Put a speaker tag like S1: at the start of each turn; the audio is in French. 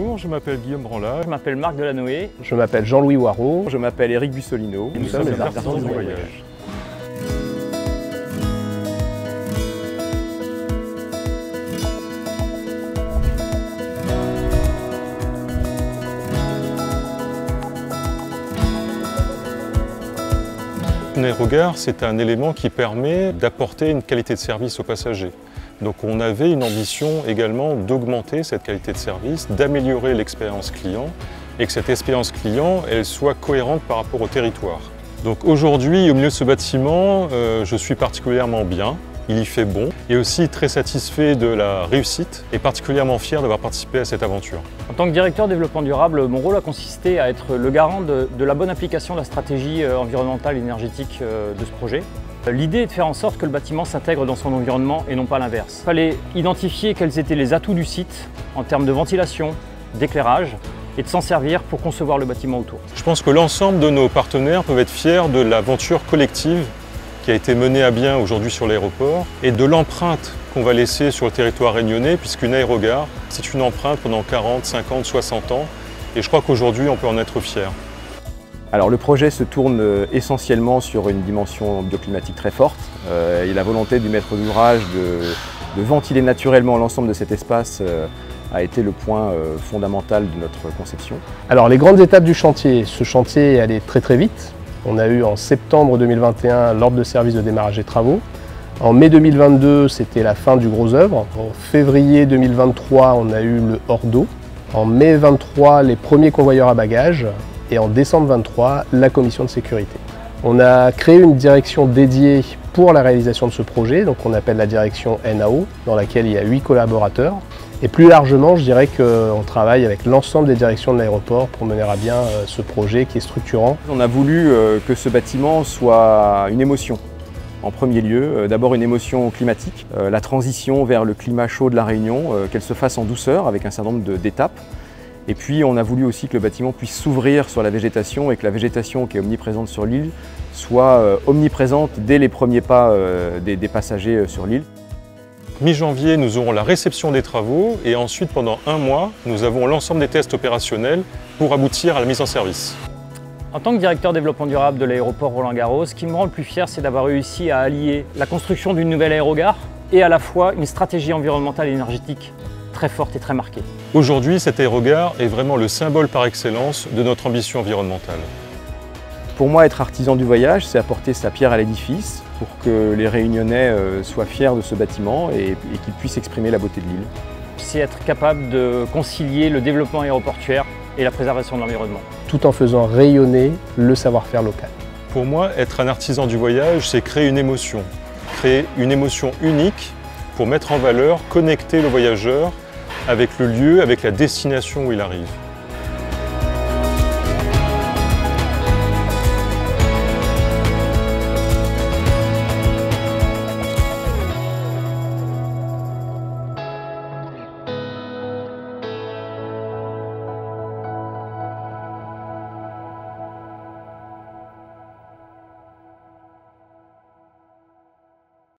S1: Bonjour, je m'appelle Guillaume Branlat.
S2: Je m'appelle Marc Delanoë.
S3: Je m'appelle Jean-Louis Waro.
S4: Je m'appelle Éric Bussolino.
S1: Nous sommes les artisans du voyage. Un aérogare, c'est un élément qui permet d'apporter une qualité de service aux passagers. Donc on avait une ambition également d'augmenter cette qualité de service, d'améliorer l'expérience client et que cette expérience client elle soit cohérente par rapport au territoire. Donc aujourd'hui, au milieu de ce bâtiment, je suis particulièrement bien. Il y fait bon et aussi très satisfait de la réussite et particulièrement fier d'avoir participé à cette aventure.
S2: En tant que directeur développement durable, mon rôle a consisté à être le garant de la bonne application de la stratégie environnementale et énergétique de ce projet. L'idée est de faire en sorte que le bâtiment s'intègre dans son environnement et non pas l'inverse. Il fallait identifier quels étaient les atouts du site en termes de ventilation, d'éclairage et de s'en servir pour concevoir le bâtiment autour.
S1: Je pense que l'ensemble de nos partenaires peuvent être fiers de l'aventure collective qui a été menée à bien aujourd'hui sur l'aéroport et de l'empreinte qu'on va laisser sur le territoire réunionnais puisqu'une aérogare, c'est une empreinte pendant 40, 50, 60 ans et je crois qu'aujourd'hui on peut en être fier.
S4: Alors le projet se tourne essentiellement sur une dimension bioclimatique très forte et la volonté du maître d'ouvrage de ventiler naturellement l'ensemble de cet espace a été le point fondamental de notre conception.
S3: Alors les grandes étapes du chantier, ce chantier est allé très vite. On a eu en septembre 2021 l'ordre de service de démarrage des travaux. En mai 2022, c'était la fin du gros œuvre. En février 2023, on a eu le hors d'eau. En mai 2023, les premiers convoyeurs à bagages. Et en décembre 2023, la commission de sécurité. On a créé une direction dédiée pour la réalisation de ce projet, donc on appelle la direction NAO, dans laquelle il y a 8 collaborateurs. Et plus largement, je dirais qu'on travaille avec l'ensemble des directions de l'aéroport pour mener à bien ce projet qui est structurant.
S4: On a voulu que ce bâtiment soit une émotion. En premier lieu, d'abord une émotion climatique, la transition vers le climat chaud de la Réunion, qu'elle se fasse en douceur avec un certain nombre d'étapes. Et puis on a voulu aussi que le bâtiment puisse s'ouvrir sur la végétation et que la végétation qui est omniprésente sur l'île soit omniprésente dès les premiers pas des passagers sur l'île.
S1: Mi-janvier, nous aurons la réception des travaux et ensuite pendant un mois, nous avons l'ensemble des tests opérationnels pour aboutir à la mise en service.
S2: En tant que directeur développement durable de l'aéroport Roland-Garros, ce qui me rend le plus fier, c'est d'avoir réussi à allier la construction d'une nouvelle aérogare et à la fois une stratégie environnementale et énergétique très forte et très marquée.
S1: Aujourd'hui, cet aérogare est vraiment le symbole par excellence de notre ambition environnementale.
S4: Pour moi, être artisan du voyage, c'est apporter sa pierre à l'édifice pour que les Réunionnais soient fiers de ce bâtiment et qu'ils puissent exprimer la beauté de l'île.
S2: C'est être capable de concilier le développement aéroportuaire et la préservation de l'environnement.
S3: Tout en faisant rayonner le savoir-faire local.
S1: Pour moi, être un artisan du voyage, c'est créer une émotion unique pour mettre en valeur, connecter le voyageur avec le lieu, avec la destination où il arrive.